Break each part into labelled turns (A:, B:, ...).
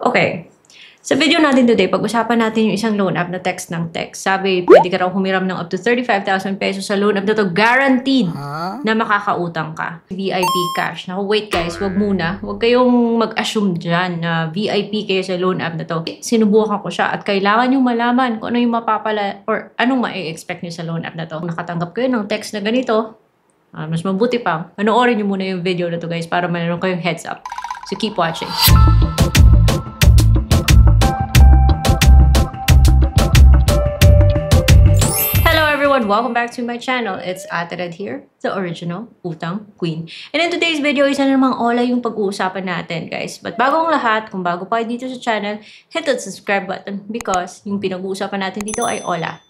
A: Okay. Sa video natin today, pag-usapan natin yung isang loan app na text ng text. Sabi, pwede ka raw humiram ng up to 35,000 pesos sa loan app na to. Guaranteed na makakautang ka. VIP cash. Naku, wait guys, wag muna. Wag kayong mag-assume dyan na VIP kayo sa loan app na to. Sinubukan ko siya at kailangan nyo malaman kung ano yung mapapala or anong ma-expect nyo sa loan app na to. Kung nakatanggap kayo ng text na ganito, mas mabuti pang, panoorin nyo muna yung video na to guys para mayroon kayong heads up. So keep watching. Welcome back to my channel. It's Ate Red here, the original Utang Queen. And in today's video, isa na namang ola yung pag-uusapan natin, guys. But bago ang lahat, kung bago pa dito sa channel, hit that subscribe button because yung pinag-uusapan natin dito ay ola.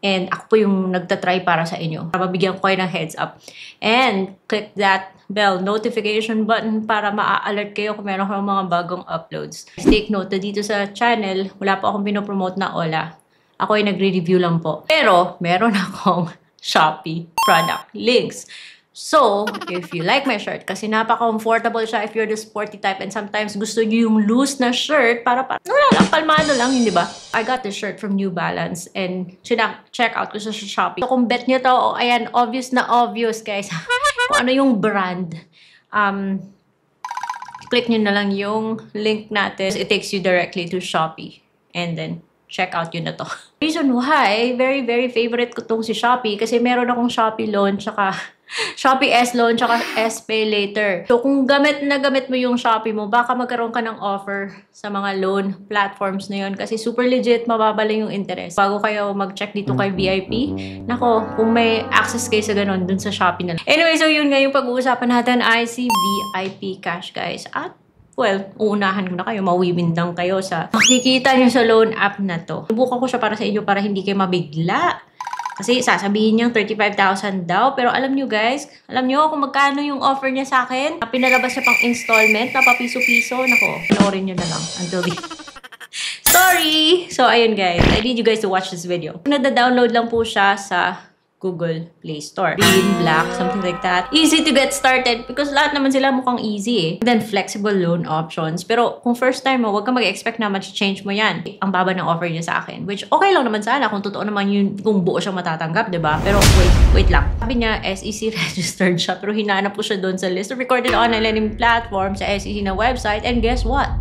A: And ako po yung nagtatry para sa inyo. Para mabigyan ko kayo ng heads up. And click that bell notification button para ma-alert kayo kung meron kayong mga bagong uploads. Take note na dito sa channel, wala pa akong pinopromote na ola. Ako ay nagre-review lang po. Pero, meron akong Shopee product links. So, if you like my shirt, kasi napaka-comfortable siya if you're the sporty type and sometimes gusto nyo yung loose na shirt para wala lang, palmado lang, hindi ba? I got this shirt from New Balance and check out ko siya sa Shopee. So, kung bet nyo to, ayan, obvious na obvious, guys. Kung ano yung brand. Click nyo na lang yung link natin. It takes you directly to Shopee. And then, check out yun na to. Reason why, very, very favorite ko tong si Shopee kasi meron akong Shopee loan, tsaka Shopee S loan, tsaka S Pay Later. So, kung gamit na gamit mo yung Shopee mo, baka magkaroon ka ng offer sa mga loan platforms na yun kasi super legit, mababa lang yung interest. Bago kayo mag-check dito kay VIP, nako, kung may access kayo sa ganun, dun sa Shopee na lang. Anyway, so yun nga yung pag-uusapan natin ay si VIP Cash, guys. At well, uunahan ko na kayo, mawiwindang kayo sa makikita nyo sa loan app na to. Subukan ko siya para sa inyo para hindi kayo mabigla. Kasi sasabihin niyang 35,000 daw. Pero alam nyo guys, alam nyo kung magkano yung offer niya sa akin? Pinalabas siya pang installment na papiso-piso. Nako, panoorin nyo na lang until the... Sorry! So ayun guys, I need you guys to watch this video. Nada-download lang po siya sa Google Play Store. Green, black, something like that. Easy to get started because lahat naman sila mukhang easy eh. And then flexible loan options. Pero kung first time mo, huwag ka mag-expect na change mo yan. Ang baba ng offer niya sa akin. Which okay lang naman sana kung totoo naman yun, kung buo siyang matatanggap, diba? Pero wait lang. Sabi niya, SEC registered siya. Pero hinanap po siya doon sa list of recorded online lending platform sa SEC na website. And guess what?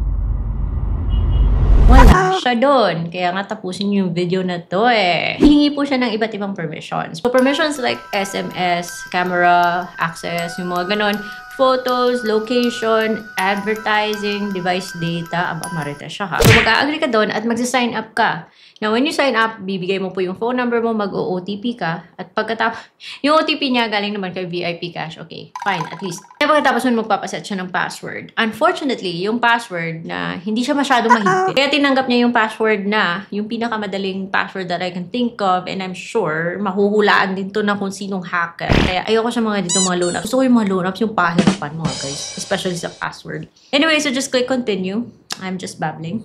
A: Wala siya doon. Kaya nga tapusin yung video na to eh. Hihingi po siya ng iba't ibang permissions. So permissions like SMS, camera, access, yung mga ganon. Photos, location, advertising, device data. Aba, marites siya ha. So mag-a-agree ka doon at magsa-sign up ka. Now, when you sign up, bibigay mo po yung phone number mo, mag-OTP ka. At pagkatapos, yung OTP niya galing naman kay VIP Cash. Okay, fine, at least. Kaya pagkatapos mo, magpapaset siya ng password. Unfortunately, yung password na hindi siya masyado mahigpit. Kaya tinanggap niya yung password na yung pinakamadaling password that I can think of. And I'm sure, mahuhulaan din to na kung sinong hacker. Kaya ayoko sa mga dito mga loan apps. Gusto ko yung mga loan apps, yung pahirapan mga guys. Especially sa password. Anyway, so just click continue. I'm just babbling.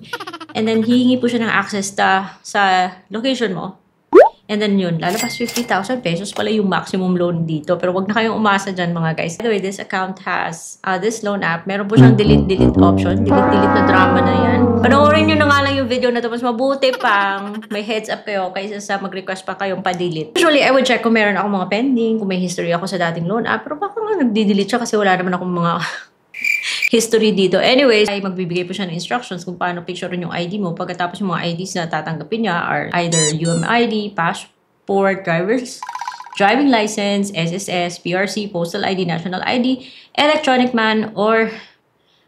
A: And then, hihingi po siya ng access sa location mo. And then yun, lalabas 50,000 pesos pala yung maximum loan dito. Pero wag na kayong umasa dyan mga guys. By the way, this account has, this loan app, meron po siyang delete option. Delete na drama na yan. Panoorin nyo na nga lang yung video na to. Mas mabuti pang may heads up kayo kaysa sa mag-request pa kayong pa-delete. Usually, I would check kung meron ako mga pending, kung may history ako sa dating loan app. Pero baka nga nagdi-delete siya kasi wala naman akong mga history dito. Anyways, ay magbibigay po siya ng instructions kung paano picturein yung ID mo. Pagkatapos yung mga IDs na tatanggapin niya are either UMID, passport, driving license, SSS, PRC, postal ID, national ID, electronic man, or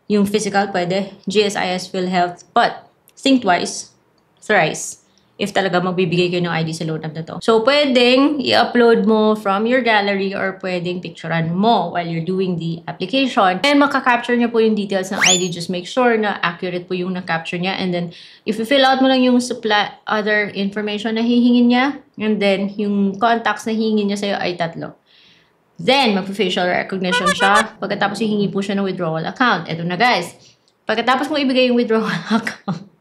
A: yung physical pwede, GSIS, PhilHealth. But, think twice, thrice, if talaga magbibigay kayo ng ID sa loan app na to. So, pwedeng i-upload mo from your gallery or pwedeng picturean mo while you're doing the application. And makaka-capture niya po yung details ng ID. Just make sure na accurate po yung na-capture niya. And then, if you fill out mo lang yung other information na hihingin niya, and then, yung contacts na hihingin niya sa'yo ay 3. Then, mag-facial recognition siya. Pagkatapos, hihingi po siya ng withdrawal account. Eto na guys. Pagkatapos mo ibigay yung withdrawal account,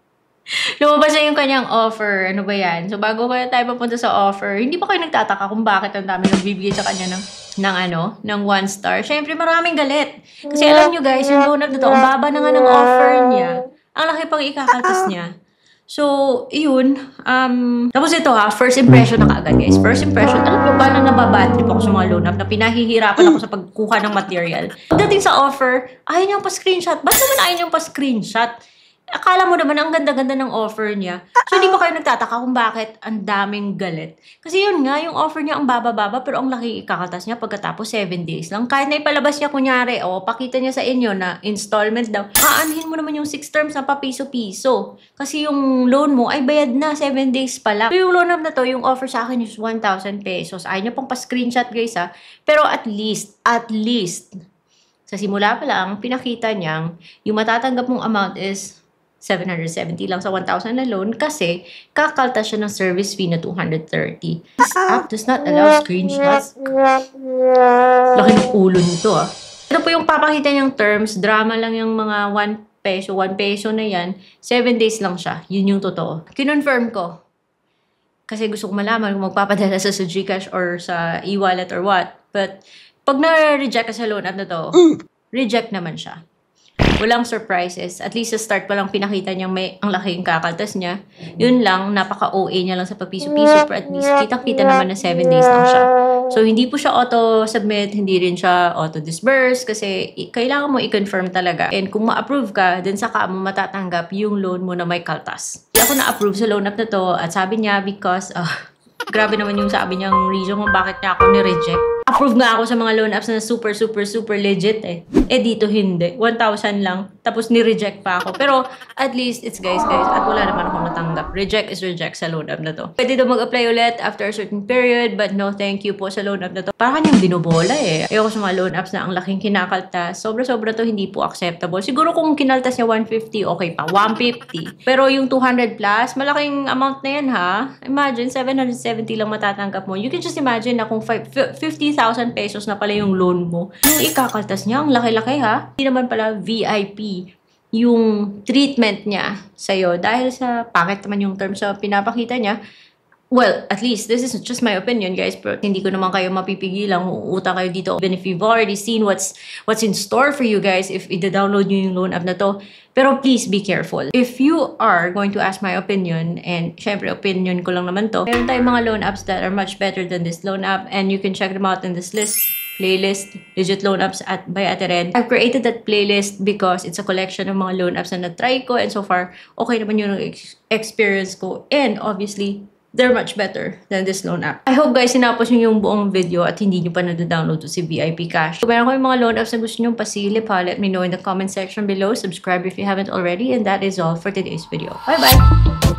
A: lumabas na yung kanyang offer. Ano ba yan? So, bago kaya tayo papunta sa offer, hindi pa kayo nagtataka kung bakit ang dami nagbibigay sa kanya ng 1 star. Siyempre, maraming galit. Kasi alam nyo guys, yung loan app na to, ang baba na nga ng offer niya. Ang laki malaki pang ikakaltas niya. So, yun. Tapos ito first impression na kaagad guys. First impression, alam niyo ba na nababatrip ako sa mga loan app na pinahihirapan ako sa pagkuha ng material. Pagdating sa offer, ayaw niyang pa-screenshot. Ba't naman ayaw niyang pa-screenshot? Akala mo naman ang ganda-ganda ng offer niya. So, hindi ba kayo nagtataka kung bakit ang daming galit? Kasi yun nga, yung offer niya ang baba-baba pero ang laki ikakaltas niya pagkatapos 7 days lang. Kahit na ipalabas niya kunyari, pakita niya sa inyo na installment daw, aanhin mo naman yung 6 terms na papiso-piso. Kasi yung loan mo ay bayad na 7 days pa lang. So, yung loan na to, yung offer sa akin is 1,000 pesos. Ayaw niya pang pa-screenshot guys Pero at least, sa simula pa lang, pinakita niyang yung matatanggap mong amount is 770 lang sa 1,000 na loan kasi kakaltas siya ng service fee na 230. This app does not allow screenshots. Laki ng ulo nito Ito po yung papakita niyang terms. Drama lang yung mga 1 peso. 1 peso na yan. 7 days lang siya. Yun yung totoo. Kinonfirm ko. Kasi gusto ko malaman kung magpapadala sa Gcash or sa e-wallet or what. But pag na-reject ka sa loan app na to, reject naman siya. Walang surprises. At least sa start pa lang pinakita niyang ang laking kakaltas niya. Yun lang, napaka-OA niya lang sa papiso-piso. Pero at least kitang-kita naman na 7 days lang siya. So, hindi po siya auto-submit, hindi rin siya auto-disburse kasi kailangan mo i-confirm talaga. And kung ma-approve ka, then saka mo matatanggap yung loan mo na may kaltas. Hindi ako na-approve sa loan app na to at sabi niya because, grabe naman yung sabi niyang reason kung bakit niya ako ni-reject. Approve nga ako sa mga loan apps na super legit dito hindi. 1,000 lang. Tapos ni-reject pa ako. Pero at least it's guys. At wala naman ako natanggap. Reject is reject sa loan app na to. Pwede daw mag-apply ulit after a certain period. But no thank you po sa loan app na to. Parang kanyang binobola Ayoko sa mga loan apps na ang laking kinakaltas. Sobra-sobra to hindi po acceptable. Siguro kung kinaltas niya 150, okay pa. 150. Pero yung 200 plus, malaking amount na yan Imagine, 770 lang matatanggap mo. You can just imagine na kung 50,000 pesos na pala yung loan mo. Yung ikakaltas niya, ang laki-laki Hindi naman pala VIP yung treatment niya sa'yo. Dahil sa pangit naman yung terms na pinapakita niya. Well, at least, this is just my opinion, guys. Pero hindi ko naman kayo mapipigilan. Uutang kayo dito. Even if you've already seen what's in store for you guys, if i-download nyo yung loan app na to. Pero please be careful. If you are going to ask my opinion, and syempre opinion ko lang naman to, meron tayong mga loan apps that are much better than this loan app, and you can check them out in this playlist, Legit Loan Apps by Ate Ren. I've created that playlist because it's a collection of mga loan apps na na-try ko, and so far, okay naman yung experience ko. And obviously, they're much better than this loan app. I hope guys, sinapos nyo yung buong video at hindi nyo pa na-download to si VIP Cash. Kung meron ko yung mga loan apps na gusto nyo pasilip let me know in the comment section below. Subscribe if you haven't already. And that is all for today's video. Bye-bye!